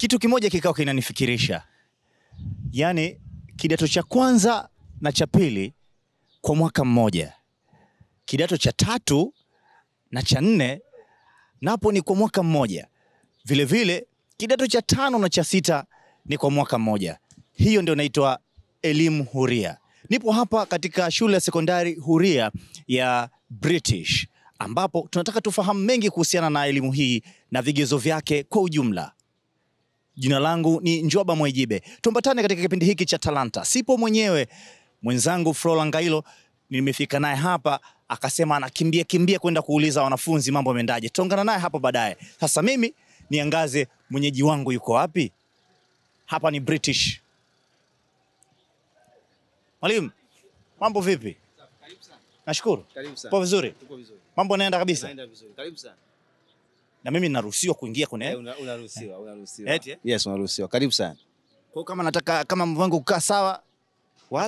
Kitu kimoja kikao kinanifikirisha. Yaani kidato cha kwanza na cha pili kwa mwaka mmoja. Kidato cha tatu na cha nne napo ni kwa mwaka mmoja. Vile vile kidato cha tano na cha sita ni kwa mwaka mmoja. Hiyo ndio inaitwa elimu huria. Nipo hapa katika shule ya sekondari huria ya British, ambapo tunataka tufahamu mengi kuhusiana na elimu hii na vigezo vyake kwa ujumla. Jina langu ni Njoba Mwajibe. Tuambatane katika kipindi hiki cha Talanta. Sipo mwenyewe, mwenzangu Frola Ngailo nimefika naye hapa, akasema anakimbia kwenda kuuliza wanafunzi mambo yameendaje. Tutaungana naye hapo baadaye. Sasa mimi niangaze mwenyeji wangu yuko wapi? Hapa ni British. Mwalimu, mambo vipi? Karibu sana. Nashukuru. Karibu sana. Poa vizuri? Tuko vizuri. Mambo yanaenda kabisa? Yanaenda vizuri. Karibu sana. Na mimi ninaruhusiwa kuingia kwenye? Unaruhusiwa. Eti? Yes, unaruhusiwa. Karibu sana. Kwa kama nataka kama mambo yangu kukaa sawa,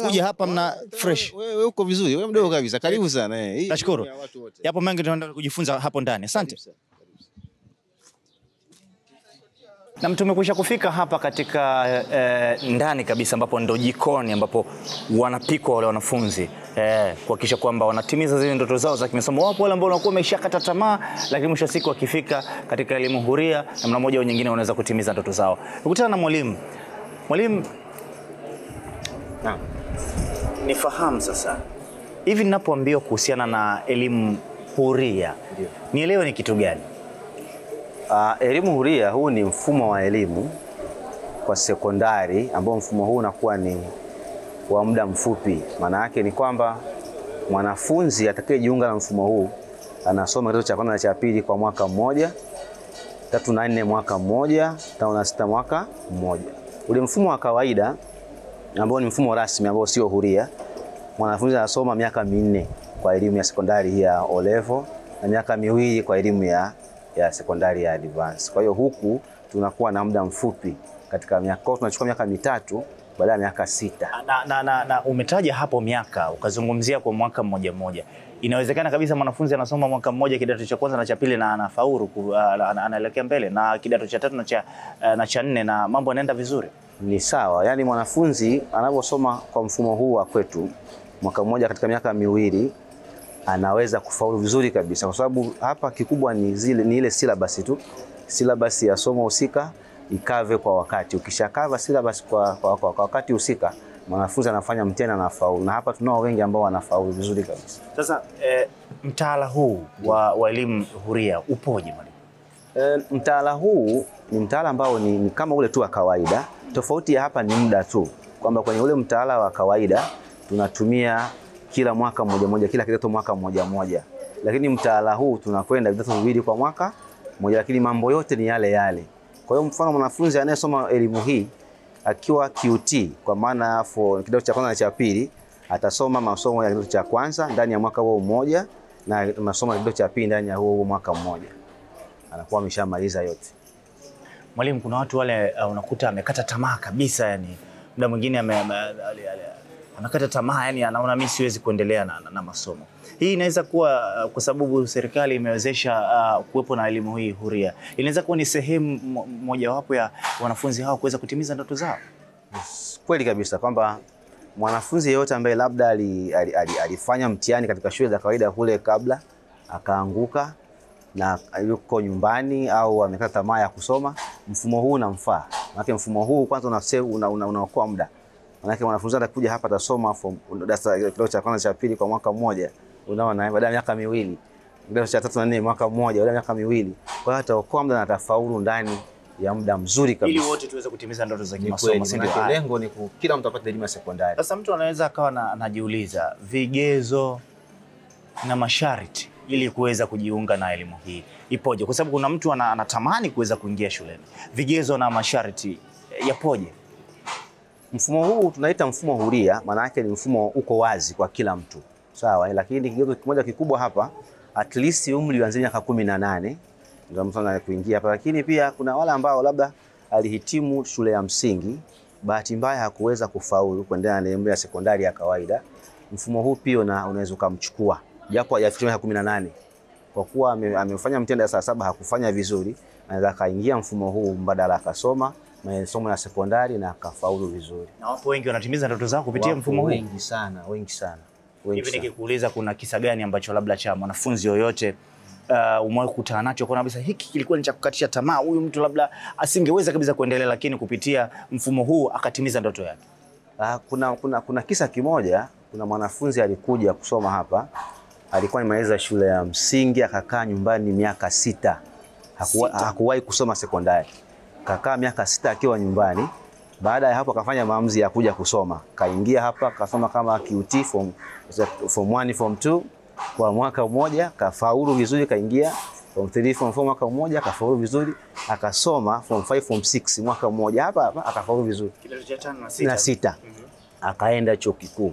kuja hapa mna fresh. Wewe uko vizuri. Wewe mdogo kabisa. Karibu sana. Nashukuru. Yapo mengi tunaenda kujifunza hapo ndani. Asante. Na tumekwisha kufika hapa katika ndani kabisa, ambapo ndo jikoni ambapo wanapikwa wale wanafunzi kuhakikisha kwamba wanatimiza zile ndoto zao za kimasomo. Wapo wale ambao wanakuwa wameshakata tamaa, lakini mwisho siku wakifika katika elimu huria namna moja au nyingine wanaweza kutimiza ndoto zao. Nikutana na mwalimu. Mwalimu, nifahamu sasa, hivi ninapoambiwa kuhusiana na elimu huria, nielewe ni kitu gani? Elimu huria huu ni mfumo wa elimu kwa sekondari ambao mfumo huu unakuwa ni wa muda mfupi. Maana yake ni kwamba mwanafunzi atakayejiunga na mfumo huu anasoma kidato cha kwanza na cha pili kwa mwaka mmoja, 3 na 4 mwaka mmoja, 5 na 6 mwaka mmoja. Ule mfumo wa kawaida ambao ni mfumo rasmi ambao sio huria, mwanafunzi anasoma miaka 4 kwa elimu ya sekondari hii ya O level na miaka 2 kwa elimu ya sekondari ya advance. Kwa hiyo huku tunakuwa na muda mfupi katika miaka, tunachukua miaka 3 badala ya miaka 6. Na umetaja hapo miaka, ukazungumzia kwa mwaka mmoja mmoja. Inawezekana kabisa mwanafunzi anasoma mwaka mmoja kidato cha kwanza na cha pili na anafaulu, anaelekea mbele na kidato cha tatu na cha nne na mambo yanaenda vizuri? Ni sawa. Yaani mwanafunzi anaposoma kwa mfumo huu wa kwetu mwaka mmoja katika miaka 2 anaweza kufaulu vizuri kabisa, kwa sababu hapa kikubwa ni ile syllabus tu. Syllabus ya somo husika ikave kwa wakati. Ukishakava syllabus kwa wakati husika, mwanafunzi anafanya mtihani na faulu. Na hapa tunao wengi ambao wanafaulu vizuri kabisa. Sasa mtaala huu wa elimu huria upoje mwalimu? Mtaala huu ni mtaala ambao ni kama ule tu wa kawaida. Tofauti ya hapa ni muda tu, kwamba kwenye ule mtaala wa kawaida tunatumia kila mwaka mmoja, kila kidato mwaka mmoja. Lakini mtaala huu tunakwenda vidato 2 kwa mwaka mmoja, lakini mambo yote ni yale yale. Kwa hiyo mfano mwanafunzi anayesoma elimu hii akiwa QT, kwa maana kidato cha kwanza na cha pili, atasoma masomo ya kidato cha kwanza ndani ya mwaka huo mmoja na masomo ya kidato cha pili ndani ya huo mwaka mmoja. Anakuwa ameshamaliza yote. Mwalimu, kuna watu wale unakuta amekata tamaa kabisa, yani muda mwingine amekata tamaa, yani anaona mimi siwezi kuendelea na masomo. Hii inaweza kuwa kwa sababu serikali imewezesha kuwepo na elimu hii huria. Inaweza kuwa ni sehemu mojawapo ya wanafunzi hao kuweza kutimiza ndoto zao. Kweli kabisa kwamba mwanafunzi yeyote ambaye labda alifanya mtihani katika shule za kawaida kule kabla akaanguka na yuko nyumbani au amekata tamaa ya kusoma, mfumo huu unamfaa. Maana mfumo huu kwanza unaokoa muda. Maana mwanafunzi atakuja hapa atasoma kidato cha kwanza cha pili kwa mwaka mmoja, unaona, baada ya miaka 2, kidato cha 3 na 4 mwaka mmoja, baada ya miaka 2. Kwa hiyo ataokoa muda na atafaulu ndani ya muda mzuri kabisa, ili wote tuweze kutimiza ndoto za kimasomo. Ndio lengo, ni kila mtu apate elimu ya sekondari. Sasa mtu anaweza akawa anajiuliza vigezo na masharti ili kuweza kujiunga na elimu hii ipoje? Kwa sababu kuna mtu anatamani kuweza kuingia shuleni. Vigezo na masharti yapoje? Mfumo huu tunaita mfumo huria, maana yake ni mfumo uko wazi kwa kila mtu. Sawa, lakini kigezo kimoja kikubwa hapa, at least umri uanze miaka 18 ndio mtu anaweza kuingia hapa. Lakini pia kuna wale ambao labda alihitimu shule ya msingi, bahati mbaya hakuweza kufaulu kuendelea na elimu ya sekondari ya kawaida. Mfumo huu pia unaweza kumchukua japo hajafikia miaka 18. Kwa kuwa amefanya mtihani wa saa 7 hakufanya vizuri, anaweza kaingia mfumo huu mbadala akasoma masomo ya sekondari na akafaulu vizuri. Na wapo wengi wanatimiza ndoto zao kupitia mfumo huu. Wengi sana. Hivi nikikuuliza kuna kisa gani ambacho labda cha mwanafunzi yoyote umewahi kukutana nacho kwa kabisa hiki kilikuwa ni cha kukatisha tamaa, huyu mtu labda asingeweza kabisa kuendelea, lakini kupitia mfumo huu akatimiza ndoto yake? Kuna kisa kimoja. Kuna mwanafunzi alikuja kusoma hapa, alikuwa amemaliza shule ya msingi, akakaa nyumbani miaka 6. Hakuwahi kusoma sekondari. Kakaa miaka 6 akiwa nyumbani. Baada ya hapo akafanya maamuzi ya kuja kusoma. Kaingia hapa akasoma kama QT form 1 form 2 kwa mwaka mmoja, kafaulu vizuri. Kaingia form 3 form 4 mwaka mmoja, kafaulu vizuri. Akasoma form 5 form 6 mwaka mmoja, hapa akafaulu vizuri. Kidato cha 5 na 6. Akaenda chuo kikuu.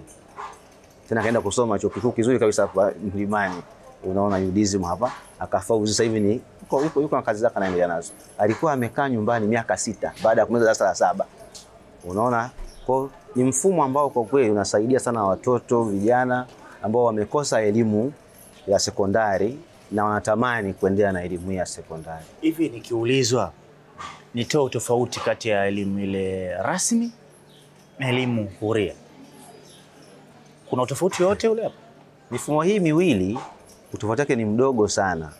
Tena akaenda kusoma chuo kikuu kizuri kabisa hapa Mlimani. Unaona UDSM hapa. Akafaulu sasa hivi ni yuko na kazi zake anaendelea nazo. Alikuwa amekaa nyumbani miaka 6 baada ya kumaliza darasa la 7. Unaona, kwa ni mfumo ambao kwa kweli unasaidia sana watoto vijana ambao wamekosa elimu ya sekondari na wanatamani kuendelea na elimu ya sekondari. Hivi nikiulizwa nitoe tofauti kati ya elimu ile rasmi na elimu huria, kuna utofauti wote ule hapa? Mifumo hii miwili utofauti wake ni mdogo sana,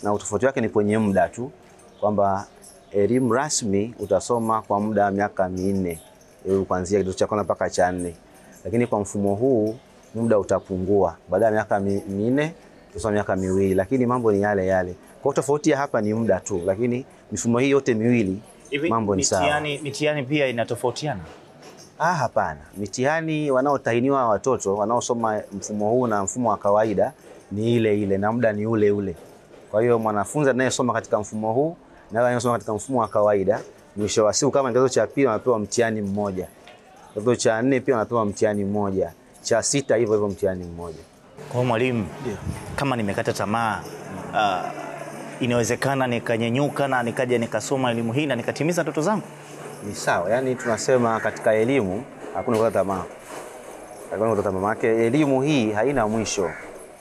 na utofauti wake ni kwenye muda tu, kwamba elimu rasmi utasoma kwa muda wa miaka 4 kuanzia kidato cha kwanza mpaka cha 4, lakini kwa mfumo huu muda utapungua. Baada ya miaka 4 utasoma miaka 2, lakini mambo ni yale yale. Kwa tofauti ya hapa ni muda tu, lakini mifumo hii yote miwili mambo ni sawa. Mitihani pia inatofautiana? Hapana. Mitihani wanaotahiniwa watoto wanaosoma mfumo huu na mfumo wa kawaida ni ile na muda ni ule. Kwa hiyo mwanafunzi anayesoma katika mfumo huu na anayesoma katika mfumo wa kawaida, mwisho wa siku kama kidato cha pili wanapewa mtihani mmoja. Kidato cha 4 pia wanapewa mtihani mmoja. Cha 6 hivyo mtihani mmoja. Kwa mwalimu, kama nimekata tamaa, inawezekana nikanyenyuka na nikaja nikasoma elimu hii na nikatimiza ndoto zangu? Ni sawa. Yaani tunasema katika elimu hakuna kukata tamaa. Hakuna kukata tamaa. Maana elimu hii haina mwisho.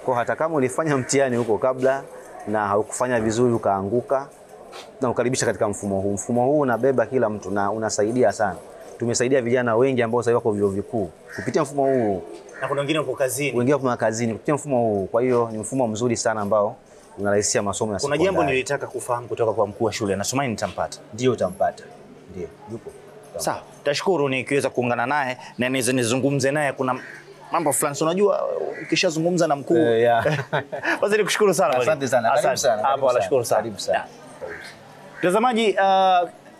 Kwa hata kama ulifanya mtihani huko kabla na haukufanya vizuri ukaanguka, na ukaribisha katika mfumo huu. Mfumo huu unabeba kila mtu na unasaidia sana. Tumesaidia vijana wengi ambao sasa wako vyuo vikuu kupitia mfumo huu. Na kuna wengine wako kazini. Wengine wako kazini kupitia mfumo huu. Kwa hiyo ni mfumo mzuri sana ambao unarahisisha masomo ya sekondari. Kuna jambo nilitaka kufahamu kutoka kwa mkuu wa shule. Natumaini nitampata. Ndio utampata. Ndio. Yupo. Sawa. Tashukuru nikiweza kuungana naye na niweze nizungumze naye. Kuna mambo fulani unajua ukishazungumza na mkuu. Basi nikushukuru sana. Asante sana. Karibu sana. Hapo nashukuru sana. Karibu sana. Mtazamaji,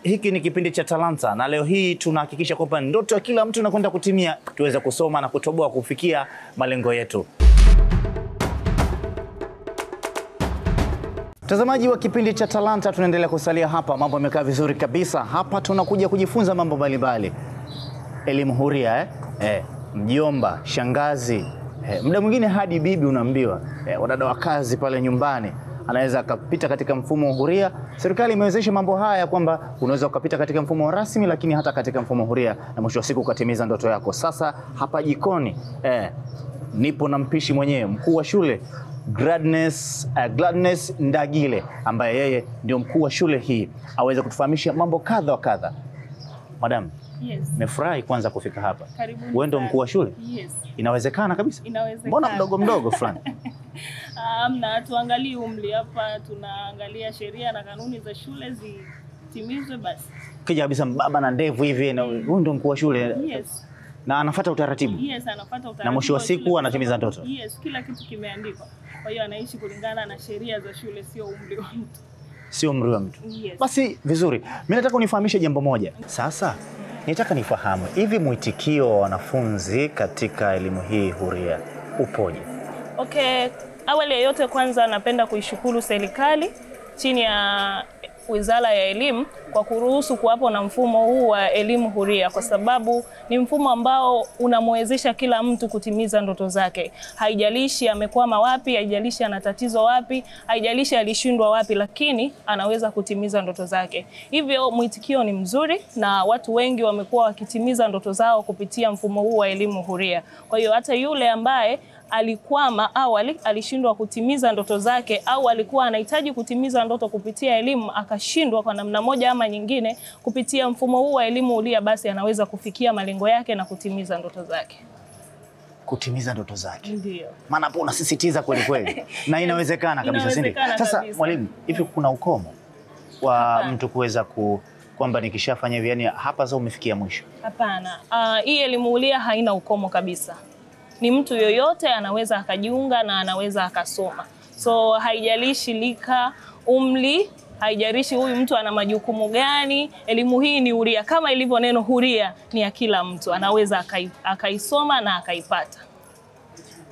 hiki ni kipindi cha Talanta na leo hii tunahakikisha kwamba ndoto ya kila mtu inakwenda kutimia, tuweze kusoma na kutoboa kufikia malengo yetu. Mtazamaji wa kipindi cha Talanta, tunaendelea kusalia hapa. Mambo yamekaa vizuri kabisa. Hapa tunakuja kujifunza mambo mbalimbali. Elimu huria, mjomba, shangazi, muda mwingine hadi bibi unaambiwa, wadada wa kazi pale nyumbani anaweza akapita katika mfumo huria. Serikali imewezesha mambo haya kwamba unaweza ukapita katika mfumo rasmi, lakini hata katika mfumo huria na mwisho wa siku ukatimiza ndoto yako. Sasa hapa jikoni nipo na mpishi mwenyewe, mkuu wa shule Gladness Ndagile, ambaye yeye ndio mkuu wa shule hii, aweze kutufahamisha mambo kadha wa kadha. Madam, Yes. Nimefurahi kwanza kufika hapa. Karibuni. Wewe ndio mkuu wa shule? Yes. Inawezekana kabisa? Inawezekana. Mbona mdogo fulani? Amna, tuangalie umri hapa, tunaangalia sheria na kanuni za shule zitimizwe basi. Kija kabisa baba na ndevu hivi na huyu ndio mkuu wa shule. Yes. Na anafuata utaratibu. Yes, anafuata utaratibu. Na mwisho wa siku anatimiza ndoto. Yes, kila kitu kimeandikwa. Kwa hiyo anaishi kulingana na sheria za shule, sio umri wa mtu. Sio umri wa mtu. Yes. Basi vizuri. Mimi nataka unifahamishe jambo moja. Sasa nitaka nifahamu hivi mwitikio wa wanafunzi katika elimu hii huria upoje? Okay, awali ya yote kwanza napenda kuishukuru serikali chini ya Wizara ya Elimu kwa kuruhusu kuwapo na mfumo huu wa elimu huria, kwa sababu ni mfumo ambao unamwezesha kila mtu kutimiza ndoto zake. Haijalishi amekwama wapi, haijalishi ana tatizo wapi, haijalishi alishindwa wapi, lakini anaweza kutimiza ndoto zake. Hivyo mwitikio ni mzuri na watu wengi wamekuwa wakitimiza ndoto zao kupitia mfumo huu wa elimu huria. Kwa hiyo hata yule ambaye alikwama awali, alishindwa kutimiza ndoto zake, au alikuwa anahitaji kutimiza ndoto kupitia elimu akashindwa kwa namna moja ama nyingine, kupitia mfumo huu wa elimu huria, basi anaweza kufikia malengo yake na kutimiza ndoto zake. Kutimiza ndoto zake. Ndio. Maana hapo unasisitiza kweli kweli. Na inawezekana kabisa, si ndio? Sasa mwalimu, hivi kuna ukomo wa mtu kuweza kwamba nikishafanya hivi yani hapa sasa umefikia mwisho? Hapana. Hii elimu huria haina ukomo kabisa. Ni mtu yoyote anaweza akajiunga na anaweza akasoma. So haijalishi lika, umri, haijalishi huyu mtu ana majukumu gani. Elimu hii ni huria, kama ilivyo neno huria, ni ya kila mtu, anaweza akaisoma na akaipata.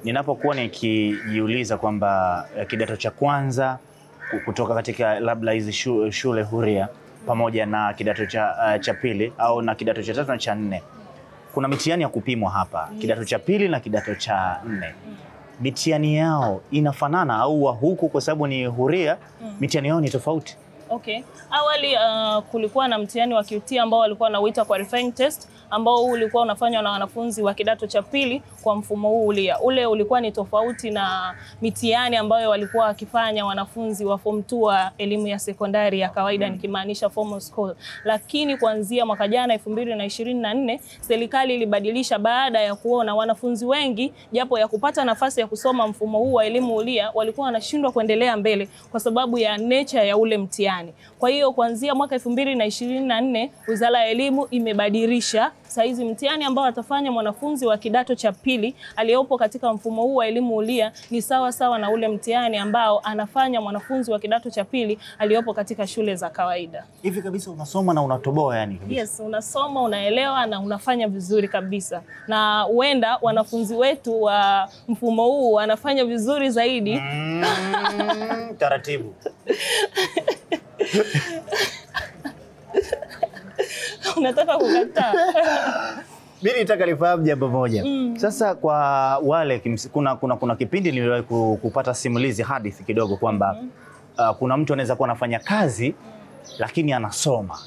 Ninapokuwa nikijiuliza kwamba kidato cha kwanza kutoka katika labda hizi shule huria pamoja na kidato cha pili au na kidato cha 3 na cha 4, kuna mitihani ya kupimwa hapa. Kidato cha pili na kidato cha 4. Mitihani yao inafanana au wa huku kwa sababu ni huria mitihani yao ni tofauti? Okay. Awali kulikuwa na mtihani wa QT ambao walikuwa wanauita qualifying test, ambao ulikuwa unafanywa na wanafunzi wa kidato cha pili kwa mfumo huu huria. Ule ulikuwa ni tofauti na mitihani ambayo walikuwa wakifanya wanafunzi wa form 2 wa elimu ya sekondari ya kawaida, nikimaanisha formal school. Lakini kuanzia mwaka jana 2024 serikali ilibadilisha baada ya kuona wanafunzi wengi japo ya kupata nafasi ya kusoma mfumo huu wa elimu huria walikuwa wanashindwa kuendelea mbele kwa sababu ya nature ya ule mtihani. Kwa hiyo kuanzia mwaka 2024 Wizara ya Elimu imebadilisha saizi mtihani ambao atafanya mwanafunzi wa kidato cha pili aliyopo katika mfumo huu wa elimu huria ni sawa sawa na ule mtihani ambao anafanya mwanafunzi wa kidato cha pili aliyopo katika shule za kawaida. Hivi kabisa unasoma na unatoboa yani kabisa? Yes, unasoma, unaelewa na unafanya vizuri kabisa. Na huenda wanafunzi wetu wa mfumo huu wanafanya vizuri zaidi. Taratibu. Unataka kukataa? Mimi nitaka nifahamu jambo moja. Sasa kwa wale kuna kipindi niliwahi kupata simulizi hadithi kidogo kwamba kuna mtu anaweza kuwa anafanya kazi lakini anasoma.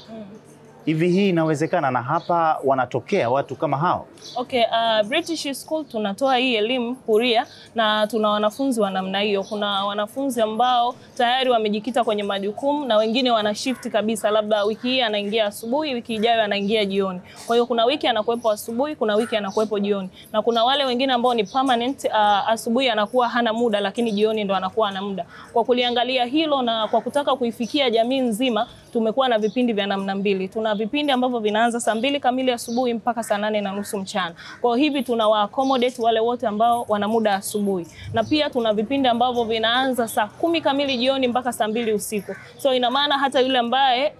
Hivi hii inawezekana na hapa wanatokea watu kama hao? Okay, British School tunatoa hii elimu huria na tuna wanafunzi wa namna hiyo. Kuna wanafunzi ambao tayari wamejikita kwenye majukumu na wengine wana shift kabisa, labda wiki hii anaingia asubuhi, wiki ijayo anaingia jioni. Kwa hiyo kuna wiki anakuepo asubuhi, kuna wiki anakuepo jioni. Na kuna wale wengine ambao ni permanent, asubuhi anakuwa hana muda lakini jioni ndo anakuwa na muda. Kwa kuliangalia hilo na kwa kutaka kuifikia jamii nzima, tumekuwa na vipindi vya namna mbili. Tuna vipindi ambavyo vinaanza saa 2 kamili asubuhi mpaka saa 8:30 mchana. Kwa hivi tunawa accommodate wale wote ambao wana muda asubuhi. Na pia tuna vipindi ambavyo vinaanza saa 10 kamili jioni mpaka saa 2 usiku. So ina maana hata yule ambaye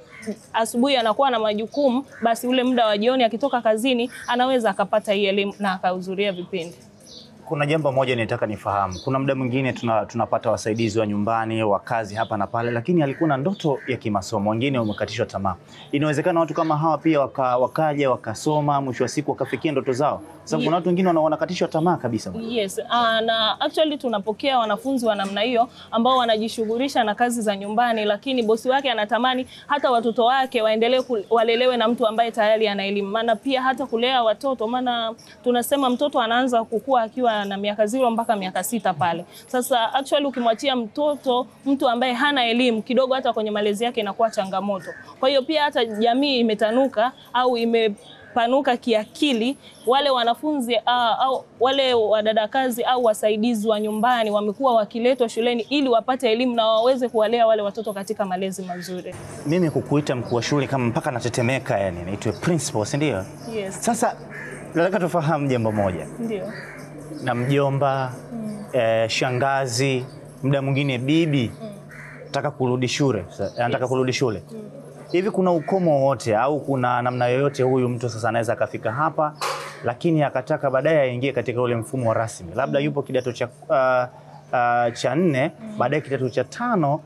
asubuhi anakuwa na majukumu, basi ule muda wa jioni akitoka kazini anaweza akapata hii elimu na akahudhuria vipindi. Kuna jambo moja nitaka nifahamu. Kuna muda mwingine tunapata wasaidizi wa nyumbani, wa kazi hapa na pale, lakini alikuwa na ndoto ya kimasomo, wengine wamekatishwa tamaa. Inawezekana watu kama hawa pia wakaja wakasoma, mwisho wa siku wakafikia ndoto zao? Sababu kuna watu wengine wanakatishwa tamaa kabisa. Yes, na actually tunapokea wanafunzi wa namna hiyo ambao wanajishughulisha na kazi za nyumbani, lakini bosi wake anatamani hata watoto wake waendelee walelewe na mtu ambaye tayari ana elimu. Maana pia hata kulea watoto, maana tunasema mtoto anaanza kukua akiwa na miaka 0 mpaka miaka 6 pale. Sasa actually ukimwachia mtu ambaye hana elimu kidogo, hata kwenye malezi yake inakuwa changamoto. Kwa hiyo pia hata jamii imetanuka au imepanuka kiakili, wale wanafunzi au wale wadadakazi au wasaidizi wa nyumbani wamekuwa wakiletwa shuleni ili wapate elimu na waweze kuwalea wale watoto katika malezi mazuri. Mimi kukuita mkuu wa shule kama mpaka natetemeka yani, naitwa principal, si ndio? Yes. Sasa nataka tufahamu jambo moja. Ndio. Na mjomba, shangazi, muda mwingine bibi, nataka kurudi shule. Anataka kurudi shule. Hivi kuna ukomo wote au kuna namna yoyote huyu mtu sasa anaweza akafika hapa lakini akataka baadaye aingie katika ule mfumo wa rasmi? Labda yupo kidato cha 4, baadaye kidato cha 5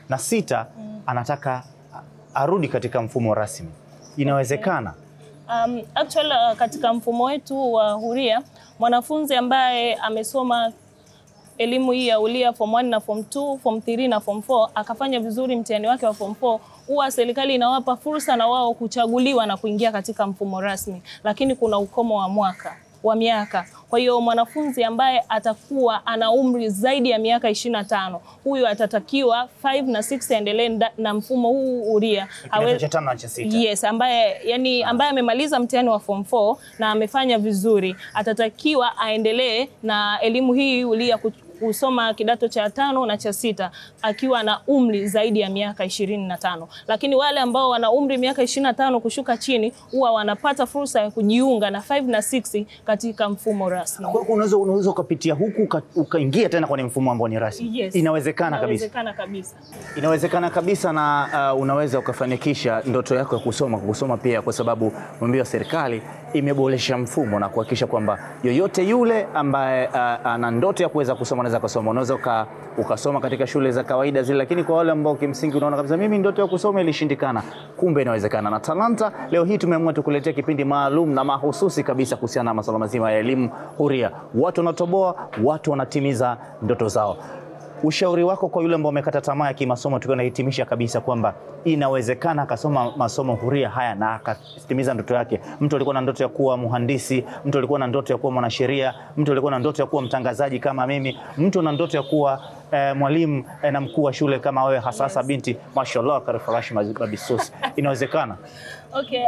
na 6 anataka arudi katika mfumo rasmi. Inawezekana? Actually katika mfumo wetu wa huria, mwanafunzi ambaye amesoma elimu hii ya huria form 1 na form 2, form 3 na form 4 akafanya vizuri mtihani wake wa form 4, huwa serikali inawapa fursa na wao kuchaguliwa na kuingia katika mfumo rasmi. Lakini kuna ukomo wa miaka. Kwa hiyo mwanafunzi ambaye atakuwa ana umri zaidi ya miaka 25, huyu atatakiwa 5 na 6 aendelee na mfumo huu huria. Kidato cha 5 na cha 6. Yes, ambaye amemaliza mtihani wa form 4 na amefanya vizuri, atatakiwa aendelee na elimu hii huria kusoma kidato cha 5 na cha 6 akiwa na umri zaidi ya miaka 25. Lakini wale ambao wana umri miaka 25 kushuka chini huwa wanapata fursa ya kujiunga na 5 na 6 katika mfumo rasmi. Kwa hiyo unaweza ukapitia huku ukaingia tena kwenye mfumo ambao ni rasmi. Yes. Inawezekana kabisa. Inawezekana kabisa. Inawezekana kabisa na unaweza ukafanikisha ndoto yako ya kusoma pia, kwa sababu mwambie serikali imeboresha mfumo na kuhakikisha kwamba yoyote yule ambaye ana ndoto ya kuweza kusoma anaweza kusoma. Unaweza ukasoma katika shule za kawaida zile, lakini kwa wale ambao kimsingi unaona kabisa mimi ndoto ya kusoma ilishindikana, kumbe inawezekana. Na Talanta leo hii tumeamua tukuletea kipindi maalum na mahususi kabisa kuhusiana na masuala mazima ya elimu huria. Watu wanatoboa, watu wanatimiza ndoto zao. Ushauri wako kwa yule ambao amekata tamaa ya kimasomo, tukiwa nahitimisha kabisa kwamba inawezekana akasoma masomo huria haya na akatimiza ndoto yake. Mtu alikuwa na ndoto ya kuwa mhandisi, mtu alikuwa na ndoto ya kuwa mwanasheria, mtu alikuwa na ndoto ya kuwa mtangazaji kama mimi, mtu na ndoto ya kuwa mwalimu na mkuu wa shule kama wewe, hasa binti. Mashallah, karifarashi mabisus. Inawezekana. Okay,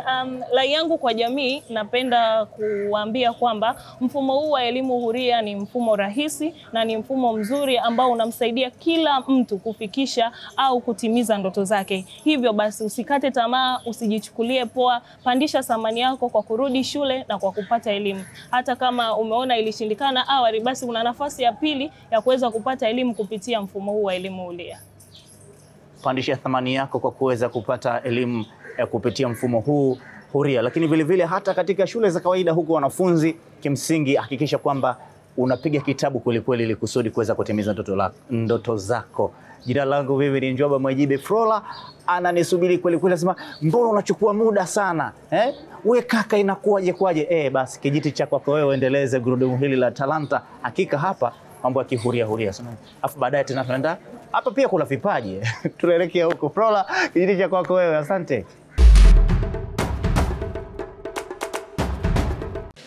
rai yangu kwa jamii, napenda kuambia kwamba mfumo huu wa elimu huria ni mfumo rahisi na ni mfumo mzuri ambao unamsaidia kila mtu kufikisha au kutimiza ndoto zake. Hivyo basi usikate tamaa, usijichukulie poa, pandisha thamani yako kwa kurudi shule na kwa kupata elimu. Hata kama umeona ilishindikana awali, basi una nafasi ya pili ya kuweza kupata elimu kupitia mfumo huu wa elimu huria. Pandisha thamani yako kwa kuweza kupata elimu kupitia mfumo huu huria. Lakini vile vile hata katika shule za kawaida huko, wanafunzi kimsingi hakikisha kwamba unapiga kitabu kweli kweli ili kusudi kuweza kutimiza ndoto zako. Jina langu mimi ni Njoba Mwajibe Frola, ananisubiri kweli kweli, anasema mbona unachukua muda sana? We kaka, inakuaje kwaje? Basi kijiti cha kwako wewe uendeleze gurudumu hili la Talanta. Hakika hapa mambo ya kihuria. Afu baadaye tena tunaenda hapa pia kuna vipaji. Tunaelekea huko. Frola, kijiti cha kwako wewe. Asante.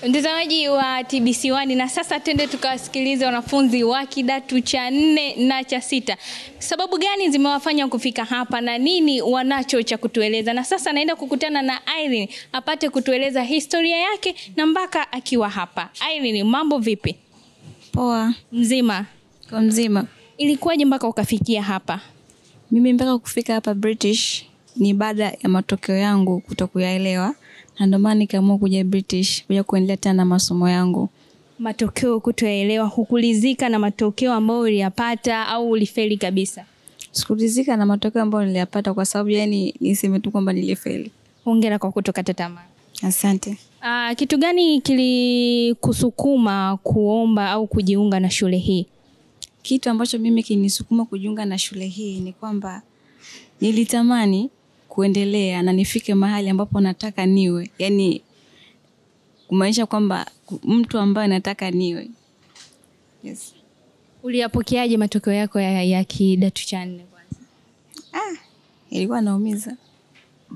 Mtazamaji wa TBC1, na sasa twende tukawasikilize wanafunzi wa kidato cha 4 na cha 6. Sababu gani zimewafanya kufika hapa na nini wanacho cha kutueleza? Na sasa naenda kukutana na Irene apate kutueleza historia yake na mpaka akiwa hapa. Irene, mambo vipi? Poa. Mzima? Kwa mzima. Ilikuwaje mpaka ukafikia hapa? Mimi mpaka kufika hapa British ni baada ya matokeo yangu kutokuyaelewa, na ndio maana nikaamua kuja British kuja kuendelea tena na masomo yangu. Matokeo kutoyaelewa, hukulizika na matokeo ambayo uliyapata au ulifeli kabisa? Sikulizika na matokeo ambayo niliyapata, kwa sababu yani niseme tu kwamba nilifeli. Hongera kwa kutokata tamaa. Asante. Kitu gani kilikusukuma kuomba au kujiunga na shule hii? Kitu ambacho mimi kinisukuma kujiunga na shule hii ni kwamba nilitamani kuendelea na nifike mahali ambapo nataka niwe. Yani kumaanisha kwamba mtu ambaye nataka niwe. Yes. Uliyapokeaje matokeo yako ya kidato cha 4 kwanza? Ilikuwa naumiza.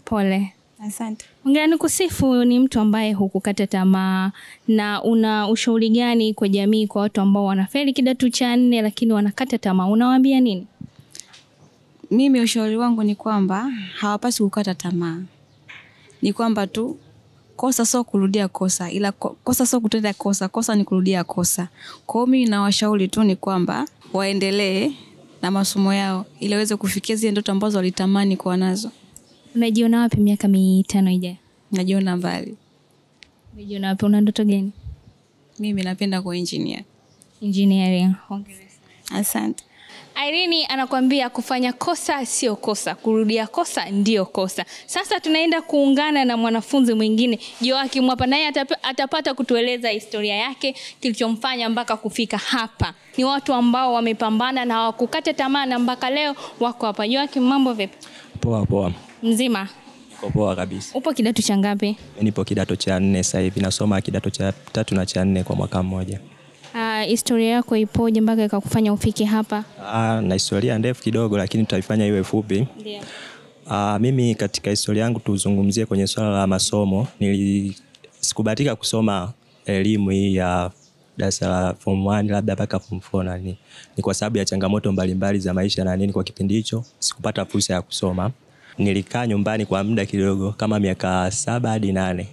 Pole. Asante. Ongea nikusifu, ni mtu ambaye hukukata tamaa, na una ushauri gani kwa jamii, kwa watu ambao wanafeli kidato cha 4 lakini wanakata tamaa? Unawaambia nini? Mimi ushauri wangu ni kwamba hawapaswi kukata tamaa. Ni kwamba tu kosa sio kurudia kosa, ila kosa sio kutenda kosa, kosa ni kurudia kosa. Kwa hiyo mimi nawashauri tu ni kwamba waendelee na masomo yao ili waweze kufikia zile ndoto ambazo walitamani kuwa nazo. Unajiona wapi miaka 5 ijayo? Najiona mbali. Unajiona wapi? Una ndoto gani? Mimi napenda kuwa engineer. Engineering. Hongera sana. Asante. Irene anakuambia kufanya kosa sio kosa, kurudia kosa ndio kosa. Sasa tunaenda kuungana na mwanafunzi mwingine, Joakim hapa, naye atapata kutueleza historia yake, kilichomfanya mpaka kufika hapa. Ni watu ambao wamepambana na hawakukata tamaa na mpaka leo wako hapa. Joakim, mambo vipi? Poa. Mzima? Poa kabisa. Upo kidato cha ngapi? Nipo kidato cha 4 sasa hivi, nasoma kidato cha 3 na cha 4 kwa mwaka mmoja. Historia yako ipoje mpaka ikakufanya ufike hapa? Na historia ndefu kidogo, lakini tutaifanya iwe fupi. Ndio. Mimi katika historia yangu tuzungumzie kwenye swala la masomo. Sikubahatika kusoma elimu hii ya darasa la form 1 labda mpaka form 4 na nini. Ni kwa sababu ya changamoto mbalimbali za maisha na nini, kwa kipindi hicho sikupata fursa ya kusoma. Nilikaa nyumbani kwa muda kidogo kama miaka 7 hadi 8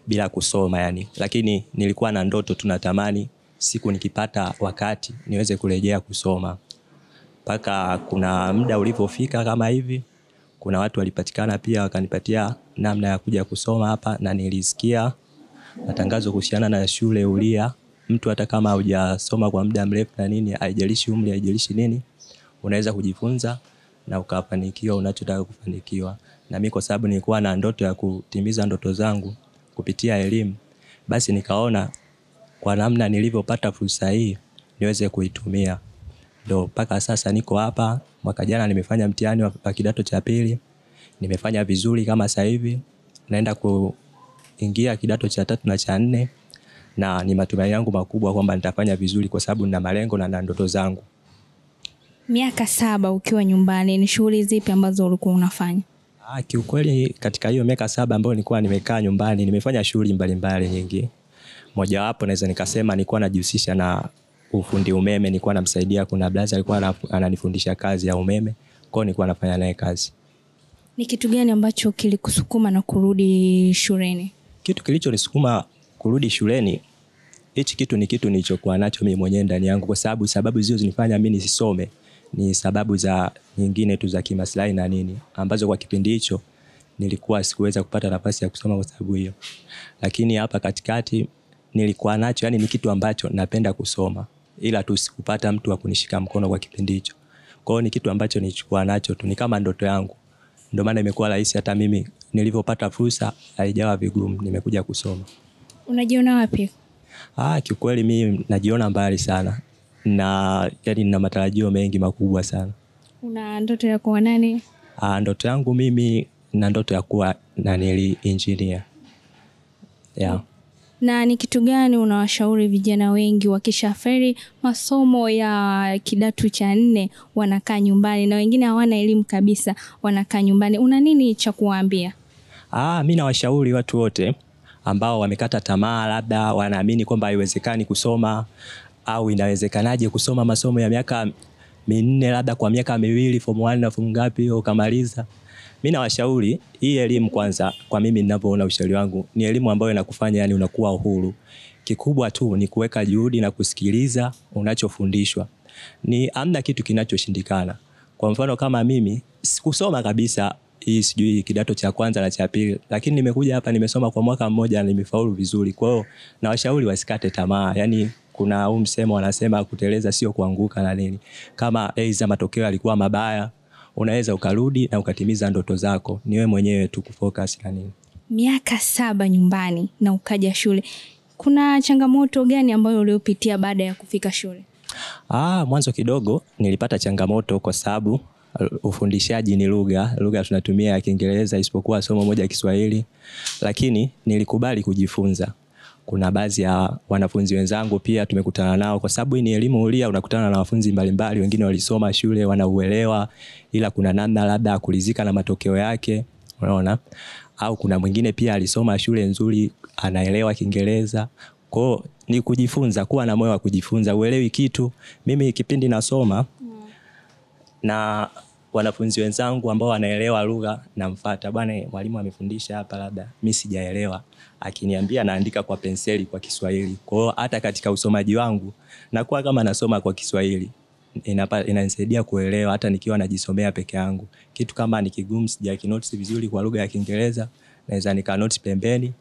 bila kusoma yani. Lakini nilikuwa na ndoto, tunatamani siku nikipata wakati niweze kurejea kusoma. Paka kuna muda ulipofika kama hivi, kuna watu walipatikana pia wakanipatia namna ya kuja kusoma hapa, na nilisikia matangazo kuhusiana na shule Huria. Mtu hata kama hujasoma kwa muda mrefu na nini, haijalishi umri, haijalishi nini, unaweza kujifunza na ukafanikiwa unachotaka kufanikiwa. Na mimi kwa sababu nilikuwa na ndoto ya kutimiza ndoto zangu kupitia elimu, basi nikaona kwa namna nilivyopata fursa hii niweze kuitumia. Ndio mpaka sasa niko hapa. Mwaka jana nimefanya mtihani wa kidato cha pili. Nimefanya vizuri kama sasa hivi. Naenda kuingia kidato cha 3 na cha 4, na ni matumaini yangu makubwa kwamba nitafanya vizuri kwa sababu nina malengo na ndoto zangu. Miaka 7 ukiwa nyumbani, ni shughuli zipi ambazo ulikuwa unafanya? Kiukweli katika hiyo miaka 7 ambayo nilikuwa nimekaa nyumbani, nimefanya shughuli mbalimbali nyingi. Moja wapo naweza nikasema nilikuwa najihusisha na ufundi umeme. Nilikuwa namsaidia, kuna brother alikuwa ananifundisha kazi ya umeme, kwa hiyo nilikuwa nafanya naye kazi. Ni kitu gani ambacho kilikusukuma na kurudi shuleni? Kitu kilichonisukuma kurudi shuleni, hichi kitu ni kitu nilichokuwa nacho mimi mwenyewe ndani yangu, kwa sababu zio zinifanya mimi nisisome ni sababu za nyingine tu za kimaslahi na nini, ambazo kwa kipindi hicho nilikuwa sikuweza kupata nafasi ya kusoma kwa sababu hiyo. Lakini hapa katikati nilikuwa nacho, yani ni kitu ambacho napenda kusoma, ila tu sikupata mtu wa kunishika mkono kwa kipindi hicho. Kwa hiyo ni kitu ambacho nilichukua nacho tu, ni kama ndoto yangu. Ndio maana imekuwa rahisi hata mimi nilivyopata fursa haijawa vigumu, nimekuja kusoma. Unajiona wapi? Kiukweli mimi najiona mbali sana, na yani nina matarajio mengi makubwa sana. Una ndoto ya kuwa nani? Ndoto yangu mimi na ndoto ya kuwa engineer. Yeah. Na ni kitu gani unawashauri vijana wengi wakishaferi masomo ya kidato cha 4 wanakaa nyumbani, na wengine hawana elimu kabisa wanakaa nyumbani? Una nini cha kuwaambia? Mimi nawashauri watu wote ambao wamekata tamaa, labda wanaamini kwamba haiwezekani kusoma au inawezekanaje kusoma masomo ya miaka 4 labda kwa miaka 2 form 1 na form ngapi ukamaliza. Mimi nawashauri hii elimu kwanza, kwa mimi ninavyoona ushauri wangu, ni elimu ambayo inakufanya yani unakuwa uhuru. Kikubwa tu ni kuweka juhudi na kusikiliza unachofundishwa. Ni hamna kitu kinachoshindikana. Kwa mfano kama mimi sikusoma kabisa hii sijui kidato cha kwanza na cha pili, lakini nimekuja hapa nimesoma kwa mwaka mmoja na nimefaulu vizuri. Kwa hiyo na washauri wasikate tamaa. Yani kuna msemo wanasema kuteleza sio kuanguka na nini. Kama za matokeo yalikuwa mabaya, unaweza ukarudi na ukatimiza ndoto zako. Ni wewe mwenyewe tu kufocus na nini. Miaka 7 nyumbani na ukaja shule, kuna changamoto gani ambayo uliopitia baada ya kufika shule? Mwanzo kidogo nilipata changamoto kwa sababu ufundishaji ni lugha tunatumia ya Kiingereza isipokuwa somo moja ya Kiswahili, lakini nilikubali kujifunza. Kuna baadhi ya wanafunzi wenzangu pia tumekutana nao, kwa sababu ni elimu Huria, unakutana na wanafunzi mbalimbali, wengine walisoma shule wanauelewa, ila kuna namna labda kulizika na matokeo yake, unaona? Au kuna mwingine pia alisoma shule nzuri anaelewa Kiingereza. Kwa hiyo ni kujifunza, kuwa na moyo wa kujifunza. Uelewi kitu, mimi kipindi nasoma na wanafunzi wenzangu ambao wanaelewa lugha namfuata, bwana mwalimu amefundisha hapa labda mimi sijaelewa, akiniambia naandika kwa penseli kwa Kiswahili. Kwa hiyo hata katika usomaji wangu nakuwa kama nasoma kwa Kiswahili, inanisaidia kuelewa hata nikiwa najisomea peke yangu. Kitu kama ni kigumu sijakinotes vizuri kwa lugha ya Kiingereza, naweza nikanotes pembeni,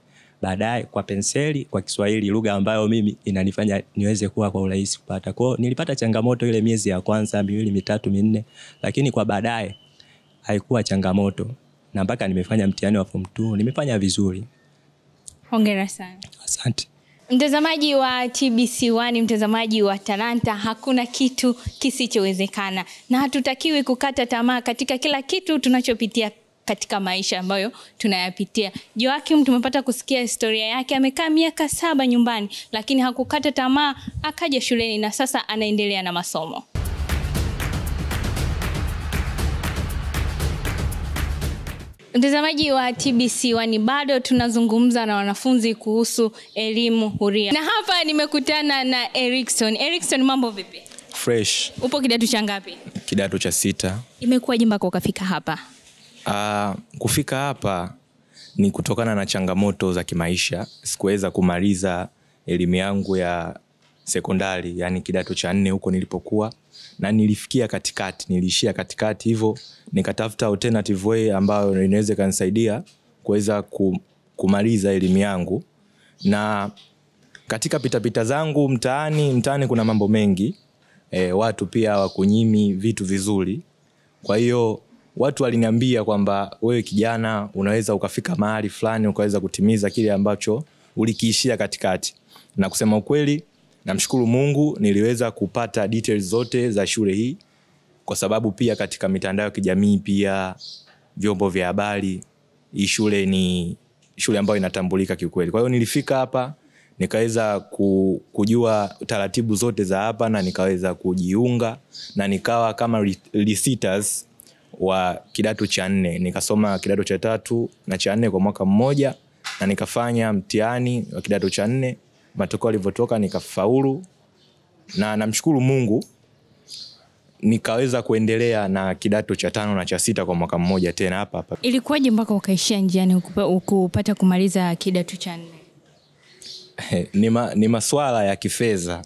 baadaye kwa penseli kwa Kiswahili, lugha ambayo mimi inanifanya niweze kuwa kwa urahisi kupata. Kwa hiyo nilipata changamoto ile miezi ya kwanza 2, 3, 4, lakini kwa baadaye haikuwa changamoto, na mpaka nimefanya mtihani wa form 2 nimefanya vizuri. Hongera sana. Asante. Mtazamaji wa TBC1, mtazamaji wa Talanta, hakuna kitu kisichowezekana, na hatutakiwi kukata tamaa katika kila kitu tunachopitia katika maisha ambayo tunayapitia. Joakim tumepata kusikia historia yake, amekaa miaka 7 nyumbani lakini hakukata tamaa, akaja shuleni na sasa anaendelea na masomo. Mtazamaji wa TBC1, bado tunazungumza na wanafunzi kuhusu elimu huria. Na hapa nimekutana na Erikson. Erikson, mambo vipi? Fresh. Upo kidato cha ngapi? Kidato cha 6. Imekuwaje mpaka ukafika hapa? Kufika hapa ni kutokana na changamoto za kimaisha. Sikuweza kumaliza elimu yangu ya sekondari, yani kidato cha 4 huko nilipokuwa, na nilifikia katikati, niliishia katikati, hivyo nikatafuta alternative way ambayo inaweza kanisaidia kuweza kumaliza elimu yangu. Na katika pitapita zangu mtaani kuna mambo mengi, watu pia hawakunyimi vitu vizuri. Kwa hiyo watu waliniambia kwamba wewe kijana unaweza ukafika mahali fulani ukaweza kutimiza kile ambacho ulikiishia katikati. Na kusema ukweli, namshukuru Mungu niliweza kupata details zote za shule hii, kwa sababu pia katika mitandao ya kijamii, pia vyombo vya habari, hii shule ni shule ambayo inatambulika kiukweli. Kwa hiyo nilifika hapa nikaweza kujua taratibu zote za hapa, na nikaweza kujiunga na nikawa kama reciters wa kidato cha 4. Nikasoma kidato cha 3 na cha 4 kwa mwaka mmoja, na nikafanya mtihani wa kidato cha 4. Matokeo yalivyotoka nikafaulu, na namshukuru Mungu nikaweza kuendelea na kidato cha 5 na cha 6 kwa mwaka mmoja tena hapa. Ilikuwaje mpaka ukaishia njiani ukupata kumaliza kidato cha 4? Ni masuala ya kifedha,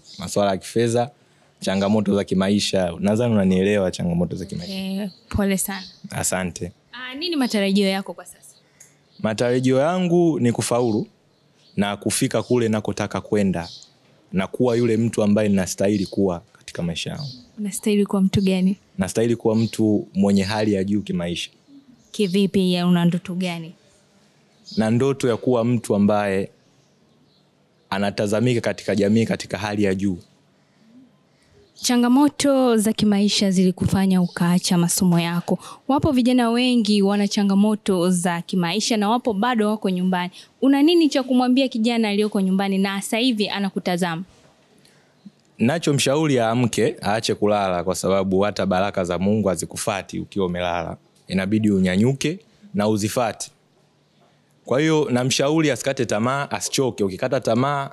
changamoto za kimaisha. Nadhani unanielewa changamoto za kimaisha. Pole sana. Asante. Nini matarajio yako kwa sasa? Matarajio yangu ni kufaulu na kufika kule nakotaka kwenda, na kuwa yule mtu ambaye ninastahili kuwa katika maisha yangu. Unastahili kuwa mtu gani? Nastahili kuwa mtu mwenye hali ya juu kimaisha. Kivipi? Ya una ndoto gani? Na ndoto ya kuwa mtu ambaye anatazamika katika jamii katika hali ya juu. Changamoto za kimaisha zilikufanya ukaacha masomo yako. Wapo vijana wengi wana changamoto za kimaisha na wapo bado wako nyumbani. Una nini cha kumwambia kijana aliyoko nyumbani na sasa hivi anakutazama? Nachomshauri aamke, aache kulala, kwa sababu hata baraka za Mungu hazikufuati ukiwa umelala. Inabidi unyanyuke na uzifuate. Kwa hiyo namshauri asikate tamaa, asichoke. Ukikata tamaa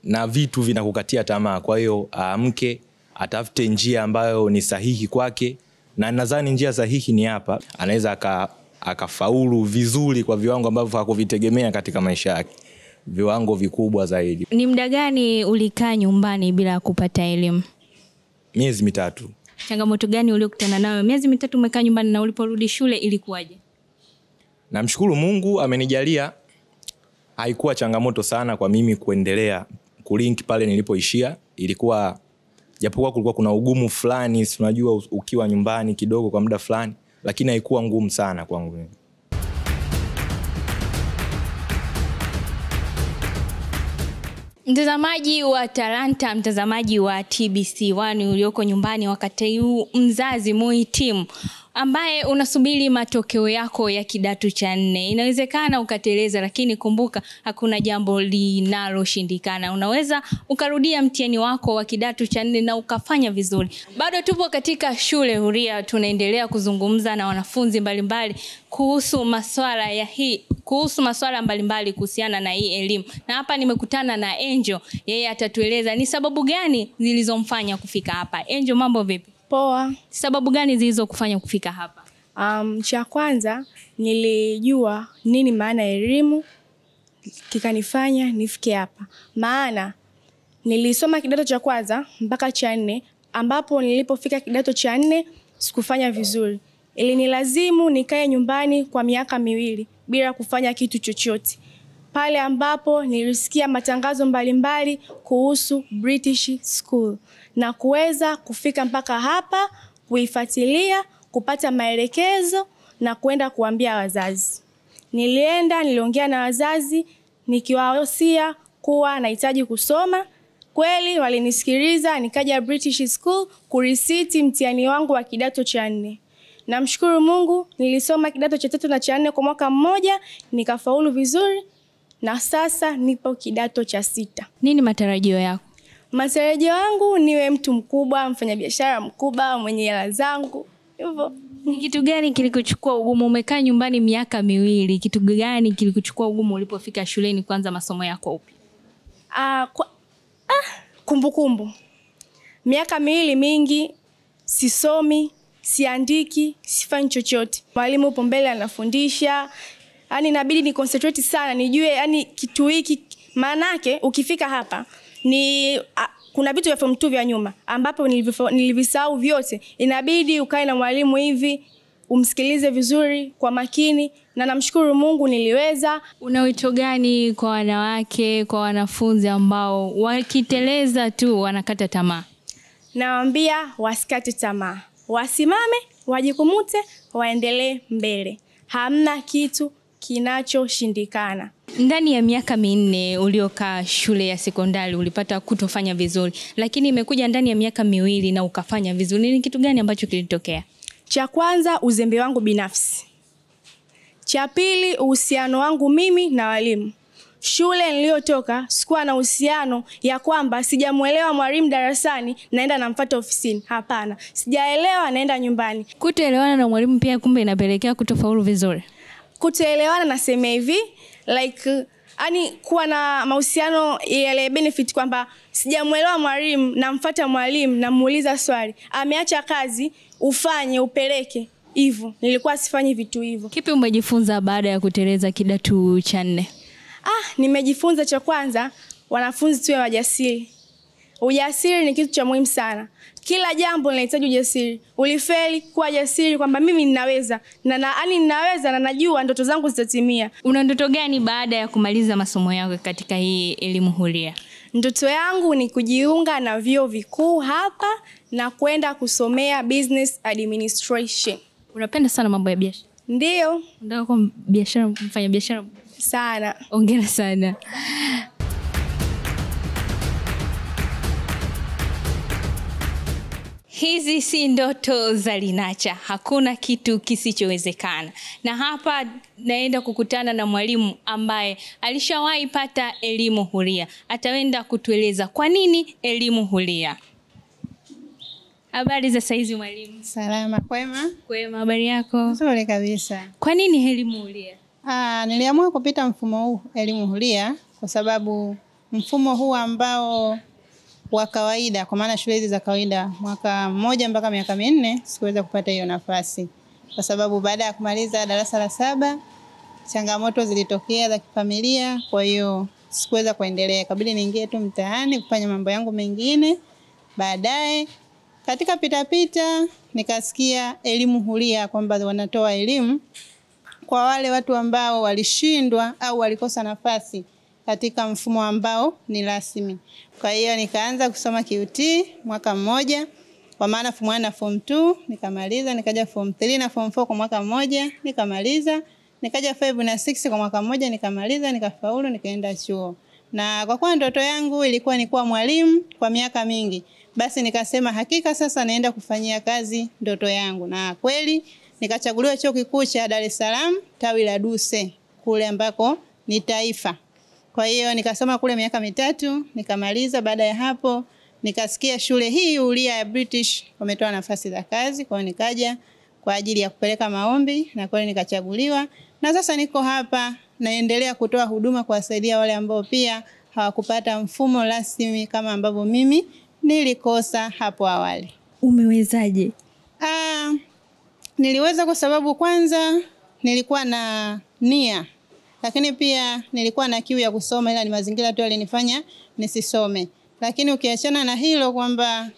na vitu vinakukatia tamaa. Kwa hiyo aamke, atafute njia ambayo ni sahihi kwake, na nadhani njia sahihi ni hapa. Anaweza akafaulu vizuri kwa viwango ambavyo hakuvitegemea katika maisha yake, viwango vikubwa zaidi. Ni muda gani ulikaa nyumbani bila kupata elimu? Miezi 3. Changamoto gani uliokutana nayo miezi 3 umekaa nyumbani, na uliporudi shule ilikuwaje? Namshukuru Mungu amenijalia, haikuwa changamoto sana kwa mimi kuendelea kulink pale nilipoishia. Ilikuwa japokuwa kulikuwa kuna ugumu fulani, unajua ukiwa nyumbani kidogo kwa muda fulani, lakini haikuwa ngumu sana kwangu. Mtazamaji wa Talanta, mtazamaji wa TBC1 ulioko nyumbani wakati huu, mzazi muhitimu ambaye unasubiri matokeo yako ya kidato cha 4. Inawezekana ukateleza, lakini kumbuka hakuna jambo linaloshindikana. Unaweza ukarudia mtihani wako wa kidato cha 4 na ukafanya vizuri. Bado tupo katika shule huria, tunaendelea kuzungumza na wanafunzi mbalimbali kuhusu masuala mbalimbali kuhusiana na hii elimu. Na hapa nimekutana na Angel, yeye atatueleza ni sababu gani zilizomfanya kufika hapa. Angel, mambo vipi? Poa. Sababu gani zilizokufanya kufika hapa? Cha kwanza nilijua nini maana ya elimu, kikanifanya nifike hapa. Maana nilisoma kidato cha kwanza mpaka cha 4, ambapo nilipofika kidato cha 4 sikufanya vizuri. Ilinilazimu nikae nyumbani kwa miaka 2 bila kufanya kitu chochote. Pale ambapo nilisikia matangazo mbalimbali kuhusu British School na kuweza kufika mpaka hapa, kuifuatilia, kupata maelekezo na kwenda kuambia wazazi. Niliongea na wazazi nikiwahusia kuwa nahitaji kusoma. Kweli walinisikiliza, nikaja British School kurisiti mtihani wangu wa kidato cha 4. Namshukuru Mungu, nilisoma kidato cha 3 na cha 4 kwa mwaka mmoja, nikafaulu vizuri. Na sasa nipo kidato cha 6. Nini matarajio yako? Matarajio yangu niwe mtu mkubwa, mfanyabiashara mkubwa, mwenye hela zangu. Hivyo. Ni kitu gani kilikuchukua ugumu? Umekaa nyumbani miaka 2. Kitu gani kilikuchukua ugumu ulipofika shuleni kuanza masomo yako upya? Kumbukumbu. Miaka 2 mingi sisomi, siandiki, sifanyi chochote. Mwalimu upo mbele anafundisha. Yaani inabidi ni concentrate sana, nijue yani kitu hiki maanake ukifika hapa ni kuna vitu vya form 2 vya nyuma ambapo nilivisahau vyote. Inabidi ukae na mwalimu hivi umsikilize vizuri kwa makini, na namshukuru Mungu niliweza. Una wito gani kwa wanawake, kwa wanafunzi ambao wakiteleza tu wanakata tamaa? Nawaambia wasikate tamaa. Wasimame, wajikumute, waendelee mbele. Hamna kitu kinachoshindikana. Ndani ya miaka 4 uliokaa shule ya sekondari ulipata kutofanya vizuri, lakini imekuja ndani ya miaka 2 na ukafanya vizuri. Ni kitu gani ambacho kilitokea? Cha kwanza, uzembe wangu binafsi. Cha pili, uhusiano wangu mimi na walimu. Shule niliyotoka sikuwa na uhusiano ya kwamba sijamuelewa mwalimu darasani naenda namfuata ofisini. Hapana. Sijaelewa naenda nyumbani. Kutoelewana na mwalimu pia kumbe inapelekea kutofaulu vizuri. Kutoelewana nasema hivi, like yani kuwa na mahusiano yale benefit kwamba sijamuelewa mwalimu namfuata mwalimu namuuliza swali. Ameacha kazi, ufanye upeleke. Hivyo. Nilikuwa sifanyi vitu hivyo. Kipi umejifunza baada ya kuteleza kidato cha 4? Nimejifunza cha kwanza, wanafunzi tuwe wajasiri. Ujasiri ni kitu cha muhimu sana. Kila jambo linahitaji ujasiri. Ulifeli, kuwa jasiri kwamba mimi ninaweza. Ninaweza na najua ndoto zangu zitatimia. Una ndoto gani baada ya kumaliza masomo yako katika hii elimu huria? Ndoto yangu ni kujiunga na vyuo vikuu hapa na kwenda kusomea business administration. Unapenda sana mambo ya biashara? Ndio. Unataka kuwa mfanya biashara? Sana. Hongera sana. Hizi si ndoto za Linacha. Hakuna kitu kisichowezekana. Na hapa naenda kukutana na mwalimu ambaye alishawahi pata elimu huria. Ataenda kutueleza kwa nini elimu huria. Habari za saizi mwalimu? Salama, kwema? Kwema, habari yako? Nzuri kabisa. Kwa nini elimu huria? Niliamua kupita mfumo huu elimu huria kwa sababu mfumo huu ambao wa kawaida, kwa maana shule hizi za kawaida mwaka 1 mpaka miaka 4 sikuweza kupata hiyo nafasi. Kwa sababu baada ya kumaliza darasa la 7 changamoto zilitokea za kifamilia, kwa hiyo sikuweza kuendelea. Kabidi niingie tu mtaani kufanya mambo yangu mengine. Baadaye katika pitapita nikasikia elimu huria kwamba wanatoa elimu kwa wale watu ambao walishindwa au walikosa nafasi katika mfumo ambao ni rasmi. Kwa hiyo nikaanza kusoma QT mwaka 1 kwa maana form 1 na form 2 nikamaliza, nikaja form 3 na form 4 kwa mwaka 1 nikamaliza, nikaja 5 na 6 kwa mwaka 1 nikamaliza, nikafaulu, nikaenda chuo. Na kwa kuwa ndoto yangu ilikuwa ni kuwa mwalimu kwa miaka mingi, basi nikasema hakika sasa naenda kufanyia kazi ndoto yangu. Na kweli nikachaguliwa chuo kikuu cha Dar es Salaam tawi la Duse kule ambako ni taifa. Kwa hiyo nikasoma kule miaka 3 nikamaliza. Baada ya hapo nikasikia shule hii huria ya British wametoa nafasi za kazi, kwa hiyo nikaja kwa ajili ya kupeleka maombi na kweli nikachaguliwa. Na sasa niko hapa naendelea kutoa huduma kuwasaidia wale ambao pia hawakupata mfumo rasmi kama ambavyo mimi nilikosa hapo awali. Umewezaje? Niliweza kwa sababu kwanza nilikuwa na nia, lakini pia nilikuwa na kiu ya kusoma, ila ni mazingira tu yalinifanya nisisome. Lakini ukiachana na hilo kwamba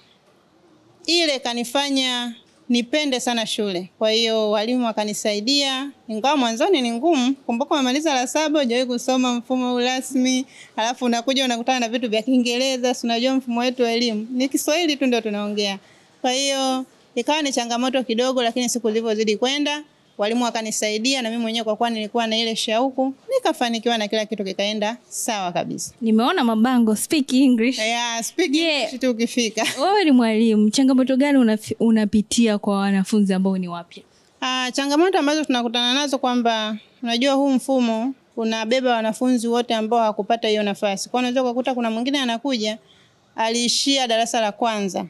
ile kanifanya nipende sana shule. Kwa hiyo walimu wakanisaidia. Ingawa mwanzoni ni ngumu, kumbuka umemaliza la 7 hujawahi kusoma mfumo rasmi, alafu unakuja unakutana na vitu vya Kiingereza, unajua mfumo wetu wa elimu ni Kiswahili tu ndio tunaongea. Kwa hiyo ikawa ni changamoto kidogo, lakini siku zilizozidi kwenda walimu wakanisaidia na mimi mwenyewe kwa kuwa nilikuwa na ile shauku nikafanikiwa na kila kitu kikaenda sawa kabisa. Nimeona mabango speak English. Speak English tu ukifika. Wewe ni mwalimu, changamoto gani unapitia kwa wanafunzi ambao ni wapya? Changamoto ambazo tunakutana nazo kwamba unajua huu mfumo unabeba wanafunzi wote ambao hawakupata hiyo nafasi. Kwa unaweza kukuta kuna mwingine anakuja aliishia darasa la 1.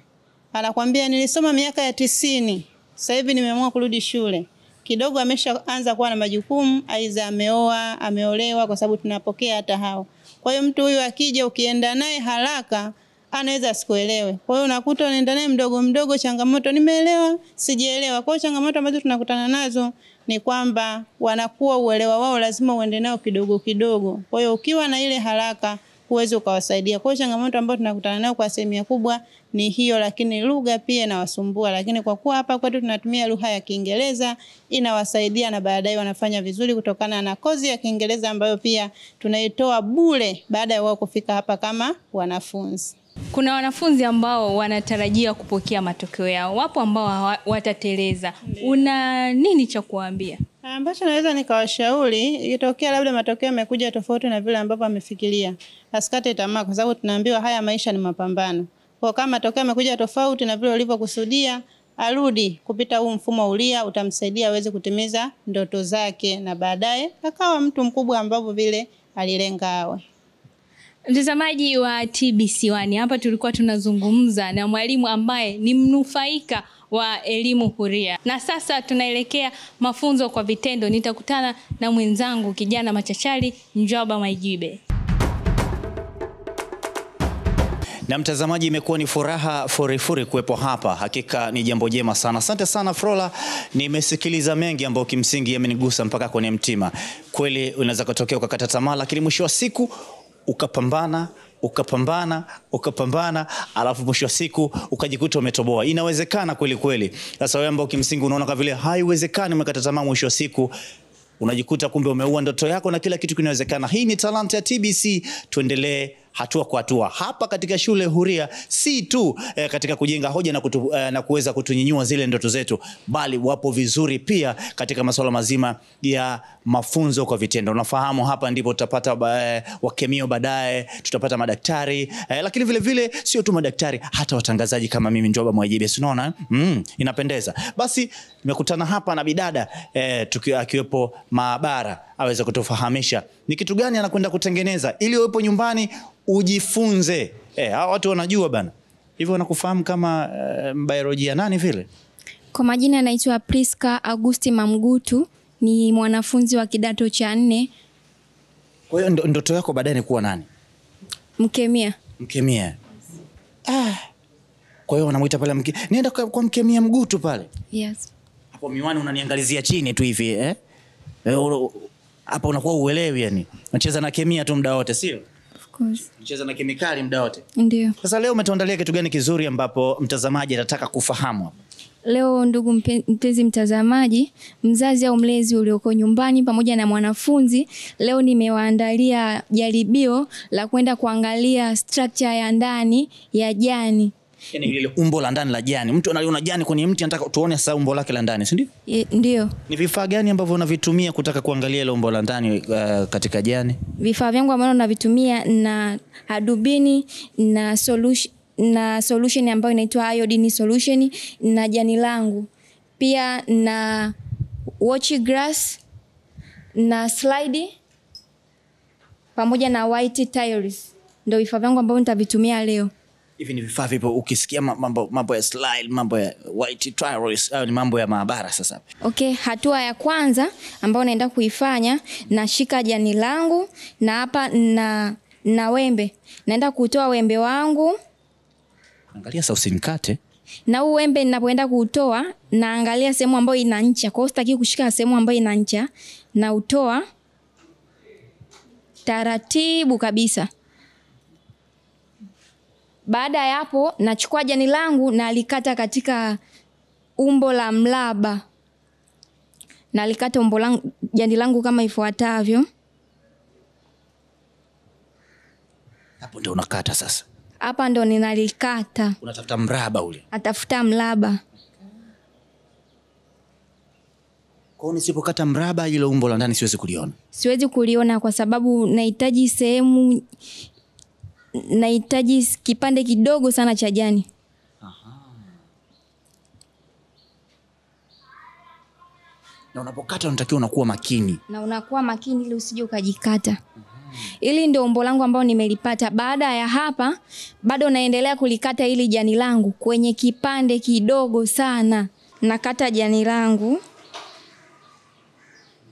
Anakuambia nilisoma miaka ya 90. Sasa hivi nimeamua kurudi shule. Kidogo ameshaanza kuwa na majukumu, aidha ameoa, ameolewa, kwa sababu tunapokea hata hao. Kwa hiyo mtu huyu akija ukienda naye haraka anaweza asikuelewe. Kwa hiyo unakuta unaenda naye mdogo mdogo, changamoto nimeelewa, sijaelewa. Kwa hiyo changamoto ambazo tunakutana nazo ni kwamba wanakuwa uelewa wao lazima uende nao kidogo kidogo. Kwa hiyo ukiwa na ile haraka huwezi ukawasaidia. Kwa hiyo changamoto ambazo tunakutana nayo kwa sehemu kubwa ni hiyo, lakini lugha pia inawasumbua. Lakini kwa kuwa hapa kwetu tunatumia lugha ya Kiingereza inawasaidia, na baadaye wanafanya vizuri kutokana na kozi ya Kiingereza ambayo pia tunaitoa bure baada ya wao kufika hapa kama wanafunzi. Kuna wanafunzi ambao wanatarajia kupokea matokeo yao, wapo ambao watateleza. Una nini cha kuambia? Ambacho naweza nikawashauri, ikitokea labda matokeo yamekuja tofauti na vile ambavyo amefikiria, asikate tamaa, kwa sababu tunaambiwa haya maisha ni mapambano. Kwa kama matokeo yamekuja tofauti na vile ulivyokusudia, arudi kupita huu mfumo huria, utamsaidia aweze kutimiza ndoto zake na baadaye akawa mtu mkubwa ambavyo vile alilenga awe. Mtazamaji wa TBC1, hapa tulikuwa tunazungumza na mwalimu ambaye ni mnufaika wa elimu huria. Na sasa tunaelekea mafunzo kwa vitendo. Nitakutana na mwenzangu kijana machachari Njoba Maijibe. Na mtazamaji, imekuwa ni furaha furifuri kuwepo hapa. Hakika ni jambo jema sana. Asante sana Frola. Nimesikiliza mengi ambayo kimsingi yamenigusa mpaka kwenye mtima. Kweli unaweza kutokea ukakata tamaa, lakini mwisho wa siku ukapambana, alafu mwisho wa siku ukajikuta umetoboa. Inawezekana kweli kweli. Sasa wewe ambao kimsingi unaona kama vile haiwezekani, umekata tamaa, mwisho wa siku unajikuta kumbe umeua ndoto yako na kila kitu kinawezekana. Hii ni Talanta ya TBC. Tuendelee hatua kwa hatua hapa katika shule huria, si tu katika kujenga hoja na kuweza kutunyinyua zile ndoto zetu, bali wapo vizuri pia katika masuala mazima ya mafunzo kwa vitendo. Unafahamu hapa ndipo tutapata wakemio, baadaye tutapata madaktari, lakini vile vile sio tu madaktari, hata watangazaji kama mimi Njoba Mwajibe. Unaona inapendeza. Basi nimekutana hapa na bidada akiwepo maabara, aweze kutufahamisha ni kitu gani anakwenda kutengeneza ili uwepo nyumbani ujifunze. Hao watu wanajua bana. Hivyo wanakufahamu kama biolojia nani vile? Kwa majina anaitwa Priska Augusti Mamgutu, ni mwanafunzi wa kidato cha 4. Kwa hiyo ndoto yako baadaye ni kuwa nani? Mkemia. Mkemia. Kwa hiyo wanamuita pale nienda kwa Mkemia Mgutu pale. Yes. Hapo miwani unaniangalizia chini tu hivi hapa unakuwa uelewi yani. Unacheza na kemia tu muda wote, sio? Of course. Unacheza na kemikali muda wote. Ndio. Sasa leo umetuandalia kitu gani kizuri ambapo mtazamaji anataka kufahamu hapa? Leo ndugu mpenzi mtazamaji, mzazi au mlezi ulioko nyumbani pamoja na mwanafunzi, leo nimewaandalia jaribio la kwenda kuangalia structure ya ndani ya jani. Yaani ile umbo la ndani la jani. Mtu analiona jani kwenye mti, anataka tuone sasa umbo lake la ndani, si ndio? Ndio. Ni vifaa gani ambavyo unavitumia kutaka kuangalia ile umbo la ndani katika jani? Vifaa vyangu ambavyo navitumia na hadubini na solution ambayo inaitwa iodine solution na jani langu. Pia na watch glass na slide pamoja na white tiles. Ndio vifaa vyangu ambavyo nitavitumia leo. Hivi ni vifaa vipo, ukisikia mambo ya slide, mambo ya white tiles, au ni mambo ya maabara sasa? Okay, hatua ya kwanza ambayo naenda kuifanya, nashika jani langu na hapa na wembe. Naenda kutoa wembe wangu. Angalia sasa usinikate. Na huu wembe ninapoenda kuutoa, naangalia sehemu ambayo ina ncha. Kwa hiyo sitaki kushika sehemu ambayo ina ncha, na utoa taratibu kabisa. Baada ya hapo nachukua jani langu na alikata katika umbo la mraba. Na alikata jani langu kama ifuatavyo. Hapo ndio unakata sasa. Hapa ndo ninalikata. Unatafuta mraba ule. Atafuta mraba. Kwa hiyo nisipokata mraba ile umbo la ndani siwezi kuliona. Siwezi kuliona kwa sababu nahitaji kipande kidogo sana cha jani. Na unapokata unatakiwa unakuwa makini. Na unakuwa makini ili usije ukajikata. Ili ndio umbo langu ambao nimelipata. Baada ya hapa bado naendelea kulikata ili jani langu kwenye kipande kidogo sana. nakata jani langu.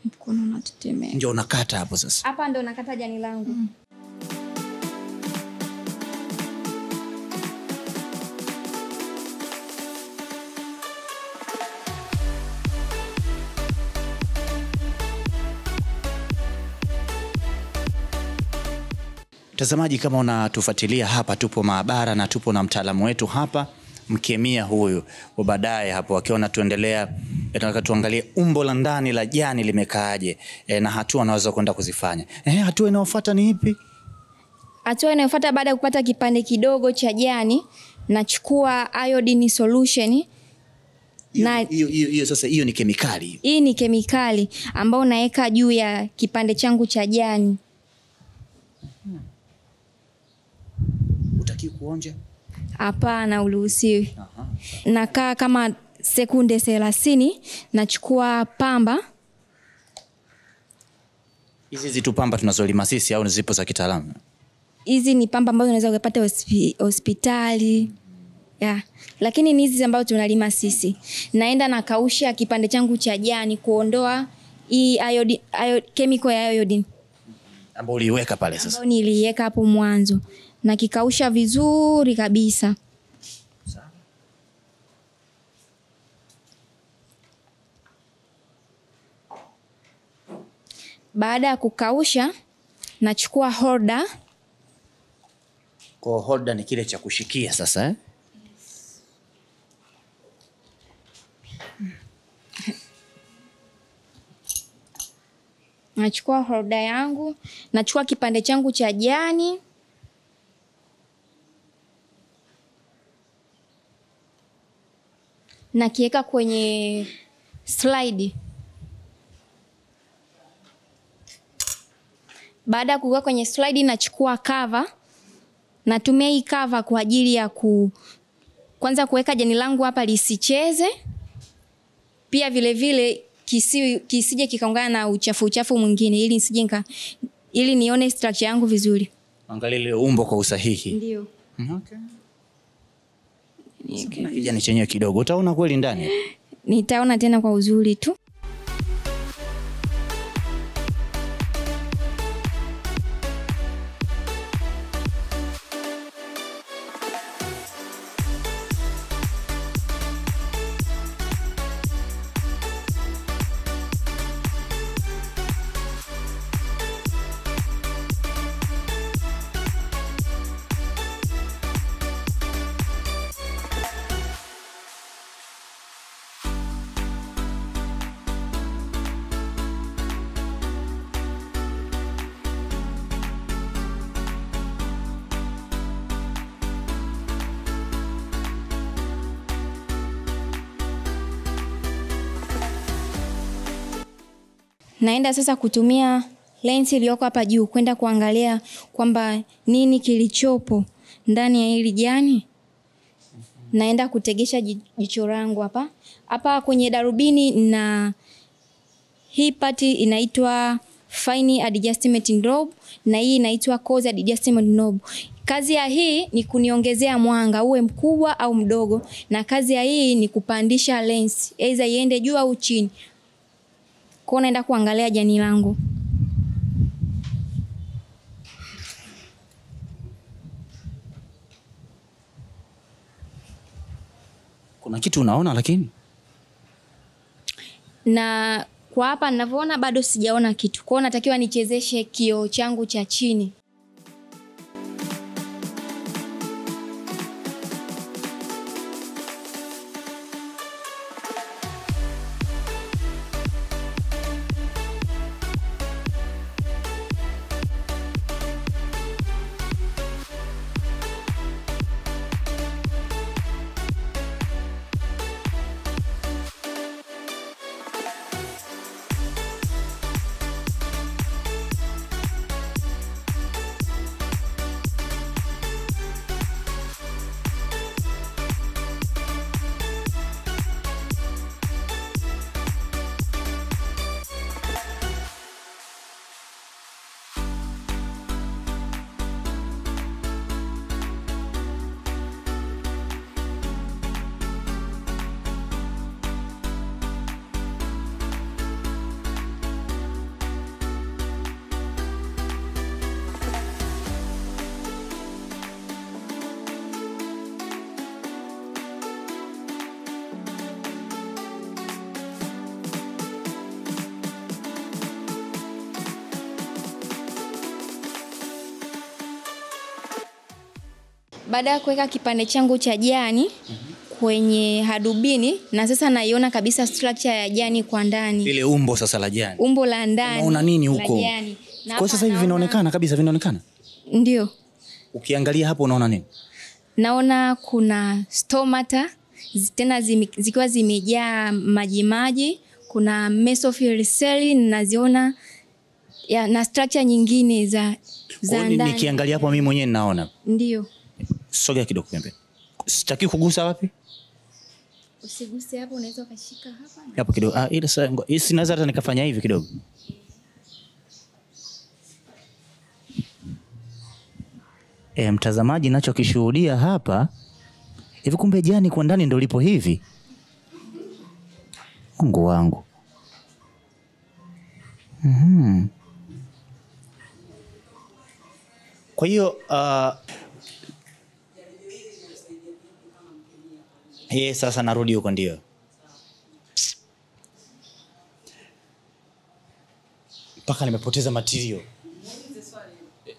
Mkono unatetemeka. Ndio unakata hapo sasa. Hapa ndo nakata jani langu. Mtazamaji, kama unatufuatilia hapa, tupo maabara na tupo na mtaalamu wetu hapa, mkemia huyu. Wa baadaye hapo akiona tuendelea, tunataka tuangalie umbo la ndani la jani limekaaje, na hatua anaweza kwenda kuzifanya. Hatua inayofuata ni ipi? Hatua inayofuata baada ya kupata kipande kidogo cha jani, nachukua iodine solution. Na hiyo sasa, hiyo ni kemikali. Hii ni kemikali ambayo naweka juu ya kipande changu cha jani. Utaki kuonja? Hapana, uruhusiwi. Nakaa kama sekunde 30, nachukua pamba. Hizi zitu pamba tunazolima sisi au zipo za kitaalamu? Hizi ni pamba ambazo unaweza kupata hospitali. Lakini ni hizi ambazo tunalima sisi. Naenda nakausha kipande changu cha jani kuondoa hii chemical ya iodine ambayo uliweka pale sasa. Ambayo niliweka hapo mwanzo. Na kikausha vizuri kabisa. Baada ya kukausha, nachukua holder. Kwa holder ni kile cha kushikia sasa, Nachukua holder yangu, nachukua kipande changu cha jani. Na kiweka kwenye slide. Baada ya kuweka kwenye slide, nachukua cover. Natumia hii cover kwa ajili ya kwanza kuweka jani langu hapa lisicheze. Pia vile vile kisije kikaungana na uchafu mwingine, ili nione structure yangu vizuri. Angalia ile umbo kwa usahihi. Ndio. Na kijani chenyewe kidogo, utaona kweli ndani? Nitaona tena kwa uzuri tu. Naenda sasa kutumia lens iliyoko hapa juu kwenda kuangalia kwamba nini kilichopo ndani ya hili jani. Naenda kutegesha jicho langu hapa. Hapa kwenye darubini, na hii pati inaitwa fine adjustment knob na hii inaitwa coarse adjustment knob. Kazi ya hii ni kuniongezea mwanga uwe mkubwa au mdogo, na kazi ya hii ni kupandisha lens aidha iende juu au chini. Kwa naenda kuangalia jani langu. Kuna kitu unaona lakini? Na kwa hapa ninavyoona bado sijaona kitu. Kwa hiyo natakiwa nichezeshe kioo changu cha chini. Baada ya kuweka kipande changu cha jani kwenye hadubini, na sasa naiona kabisa structure ya jani kwa ndani. Ile umbo sasa la jani. Umbo la ndani. Unaona nini huko? Kwa sasa hivi vinaonekana kabisa, vinaonekana? Ndio. Ukiangalia hapo unaona nini? Naona kuna stomata tena zikiwa zimejaa maji. Kuna mesophyll cell naziona na structure nyingine za ndani. Nikiangalia hapo mimi mwenyewe ninaona. Ndio. Sogea kidogo pembeni. Sitaki kugusa wapi? Usiguse hapo, unaweza ukashika hapa. Hapo kidogo. Ile sasa hii naweza hata nikafanya hivi kidogo. Mtazamaji, ninachokishuhudia hapa, hivi kumbe jani kwa ndani ndio lipo hivi. Mungu wangu. Kwa hiyo sasa narudi huko ndio. Mpaka nimepoteza material.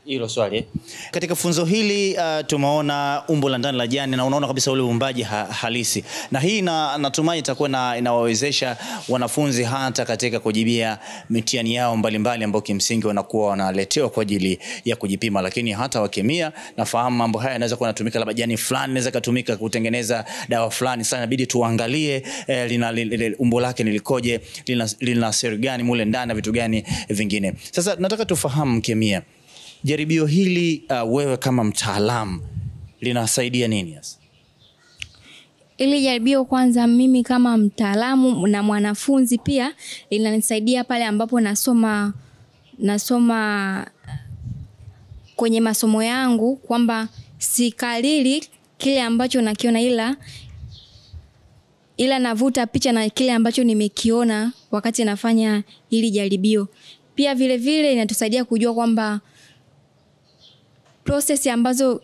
Hilo swali. Katika funzo hili tumeona umbo la ndani la jani na unaona kabisa ule uumbaji halisi. Na hii natumai itakuwa inawawezesha wanafunzi hata katika kujibia mitihani yao mbalimbali ambao kimsingi wanakuwa wanaletewa kwa ajili ya kujipima. Lakini hata wa kemia nafahamu mambo haya yanaweza kuwa yanatumika, labda jani fulani inaweza kutumika kutengeneza dawa fulani. Sasa inabidi tuangalie umbo lake nilikoje, lina siri gani mule ndani na vitu gani vingine. Sasa nataka tufahamu kemia, jaribio hili wewe kama mtaalamu linasaidia nini hasa? Ili jaribio kwanza mimi kama mtaalamu na mwanafunzi pia linanisaidia pale ambapo nasoma kwenye masomo yangu, kwamba sikalili kile ambacho nakiona ila navuta picha na kile ambacho nimekiona wakati nafanya hili jaribio. Pia vile vile inatusaidia kujua kwamba process ambazo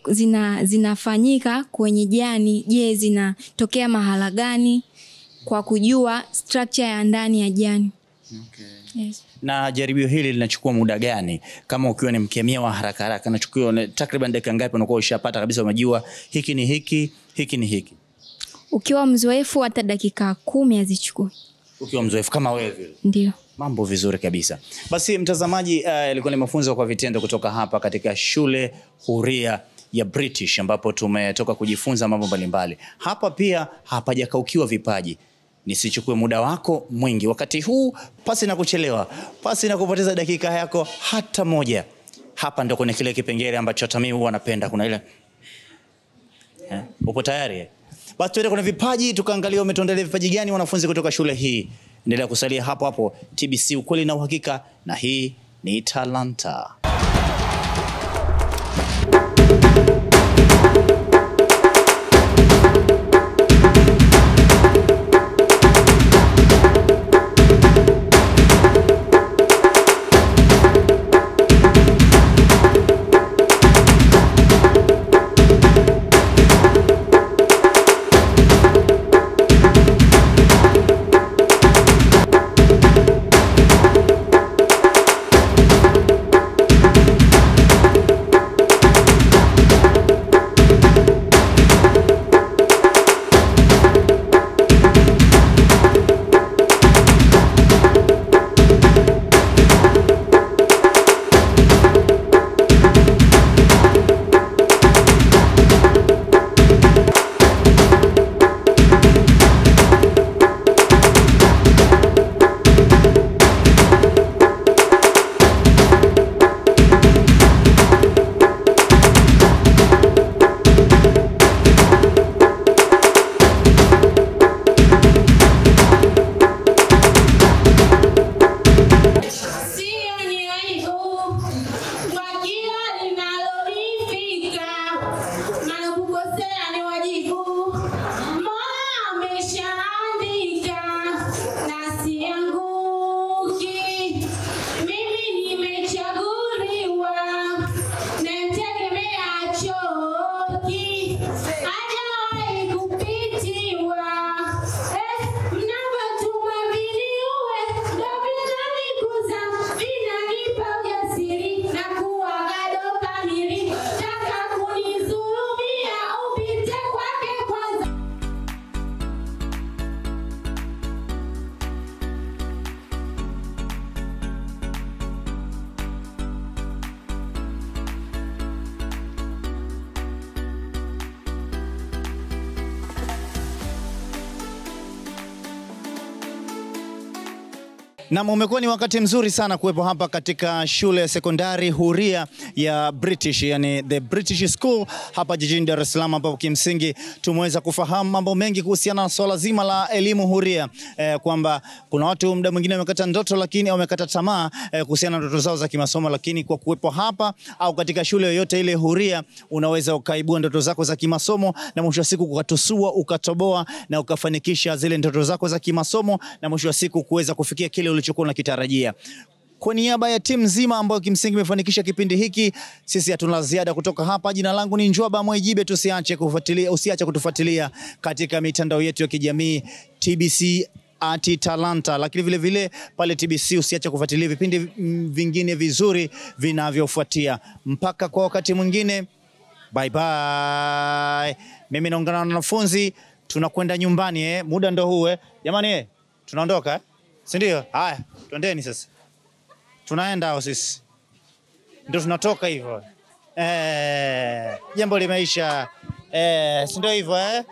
zinafanyika kwenye jani, je, zinatokea mahala gani, kwa kujua structure ya ndani ya jani. Okay. Yes. Na jaribio hili linachukua muda gani? Kama ukiwa ni mkemia wa haraka haraka, nachukua takriban dakika ngapi unakuwa ushapata kabisa umejua hiki ni hiki, hiki ni hiki? Ukiwa mzoefu hata dakika 10 hazichukui. Ukiwa mzoefu kama wewe vile. Ndio. Mambo vizuri kabisa. Basi mtazamaji, ilikuwa ni mafunzo kwa vitendo kutoka hapa katika shule huria ya British, ambapo tumetoka kujifunza mambo mbalimbali. Hapa pia hapajakaukiwa vipaji. Nisichukue muda wako mwingi wakati huu, pasi na kuchelewa, pasi na kupoteza dakika yako hata moja. Hapa ndio kuna kile kipengele ambacho hata mimi huwa napenda. Kuna ile upo tayari? Basi tuende kuna vipaji, tukaangalia umetuandalia vipaji gani wanafunzi kutoka shule hii. Endelea kusalia hapo hapo. TBC, ukweli na uhakika, na hii ni Talanta. Na umekuwa ni wakati mzuri sana kuwepo hapa katika shule ya sekondari huria ya British, yani the British School hapa jijini Dar es Salaam, ambapo kimsingi tumeweza kufahamu mambo mengi kuhusiana na swala zima la elimu huria, kwamba kuna watu muda mwingine wamekata ndoto lakini wamekata tamaa kuhusiana na ndoto zao za kimasomo, lakini kwa kuwepo hapa au katika shule yoyote ile huria unaweza ukaibua ndoto zako za kimasomo na mwisho wa siku ukatusua, ukatoboa na ukafanikisha zile ndoto zako za kimasomo na mwisho wa siku kuweza kufikia kile ulichokuwa unakitarajia. Kwa niaba ya timu nzima ambayo kimsingi imefanikisha kipindi hiki, sisi hatuna ziada kutoka hapa. Jina langu ni Njoba Mwejibe. Usiache kutufuatilia katika mitandao yetu ya kijamii TBC @talanta, lakini vile vile pale TBC usiache kufuatilia vipindi vingine vizuri vinavyofuatia. Mpaka kwa wakati mwingine, bye bye. Mimi naungana na wanafunzi, tunakwenda nyumbani muda ndo huu jamani tunaondoka si ndio? Haya, twendeni sasa. Tunaenda au sisi? Ndio tunatoka hivyo. Jambo limeisha. Si ndio hivyo